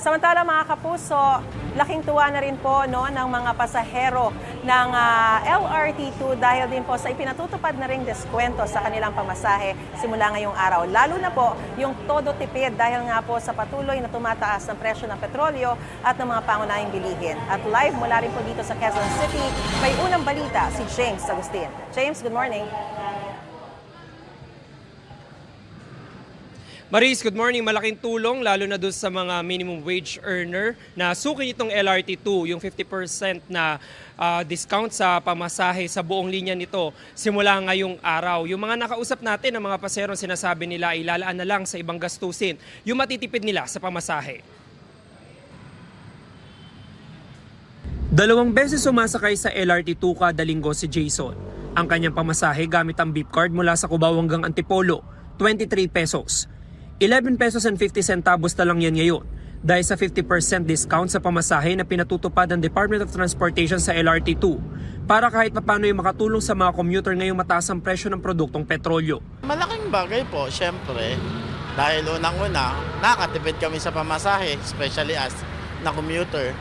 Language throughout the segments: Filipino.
Samantala mga kapuso, laking tuwa na rin po ng mga pasahero ng LRT2 dahil din po sa ipinatutupad na ring deskwento sa kanilang pamasahe simula ngayong araw. Lalo na po yung todo tipid dahil nga po sa patuloy na tumataas ng presyo ng petrolyo at ng mga pangunahing bilihin. At live mula rin po dito sa Quezon City, may unang balita si James Agustin. James, good morning. Maris, good morning. Malaking tulong lalo na doon sa mga minimum wage earner na sukin itong LRT2, yung 50% na discount sa pamasahe sa buong linya nito simula ngayong araw. Yung mga nakausap natin ng mga pasahero, sinasabi nila ilalaan na lang sa ibang gastusin yung matitipid nila sa pamasahe. 2 beses sumasakay sa LRT2 kada linggo si Jason. Ang kanyang pamasahe gamit ang beep card mula sa Cubao hanggang Antipolo, 23 pesos. 11 pesos and 50 centavos na lang yan ngayon dahil sa 50% discount sa pamasahe na pinatutupad ng Department of Transportation sa LRT2 para kahit papano yung makatulong sa mga commuter ngayong mataas ang presyo ng produktong petrolyo. Malaking bagay po, syempre, dahil unang-una, nakatipid kami sa pamasahe, especially as na commuter.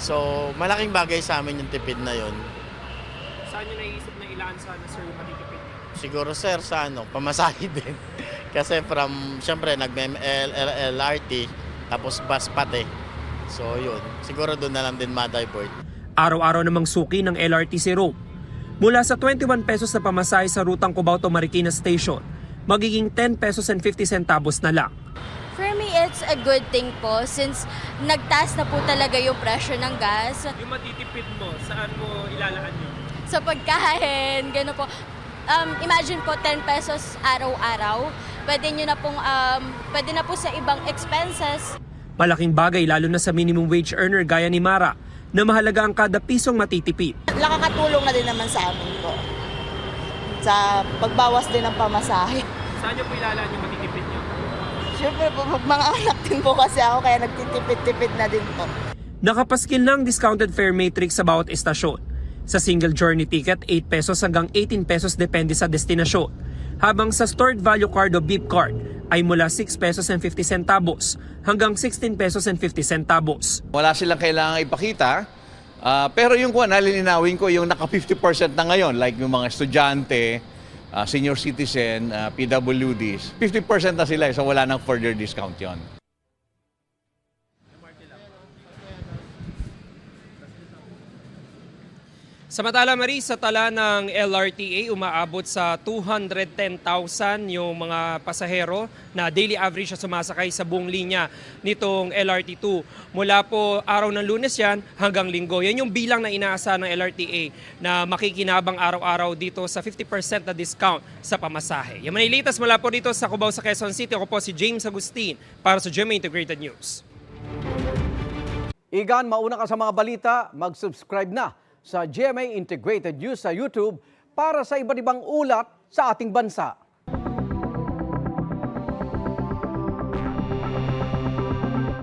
So, malaking bagay sa amin yung tipid na yun. Saan nyo naisip na ilaan sana sir yung matitipid? Siguro sir, sa pamasahe din. Kasi syempre, nag-LRT, tapos bus pati. So yun, siguro doon na lang din ma-divert. Araw-araw namang suki ng LRT si Rome. Mula sa 21 pesos na pamasahe sa rutang Cubao to Marikina Station, magiging 10 pesos and 50 centavos na lang. For me, it's a good thing po since nagtaas na po talaga yung presyo ng gas. Yung matitipid mo, saan mo ilalaan yun? Sa pagkain, gano'n po. Imagine po 10 pesos araw-araw. Pwede na po sa ibang expenses. Malaking bagay lalo na sa minimum wage earner gaya ni Mara na mahalaga ang kada pisong matitipid. Nakakatulong na din naman sa amin po. Sa pagbawas din ng pamasahe. Saan nyo po ilalaan yung matitipid nyo? Siyempre po, mga anak din po kasi ako kaya nagtitipid-tipid na din po. Nakapaskil na ang discounted fare matrix sa bawat estasyon. Sa single journey ticket, 8 pesos hanggang 18 pesos depende sa destinasyon. Habang sa stored value card o beep card ay mula 6 pesos and 50 centavos hanggang 16 pesos and 50 centavos. Wala silang kailangang ipakita, pero yung nalilinawin ko yung naka 50% na ngayon, like yung mga estudyante, senior citizen, PWDs, 50% na sila, so wala nang further discount yon. Samantala Maris, sa tala ng LRTA, umaabot sa 210,000 yung mga pasahero na daily average na sumasakay sa buong linya nitong LRT2. Mula po araw ng Lunes yan hanggang Linggo. Yan yung bilang na inaasahan ng LRTA na makikinabang araw-araw dito sa 50% na discount sa pamasahe. Yan manilitas mula po dito sa Cubao sa Quezon City. Ako po si James Agustin para sa GMA Integrated News. Igan, mauna ka sa mga balita, mag-subscribe na sa GMA Integrated News sa YouTube para sa iba't ibang ulat sa ating bansa.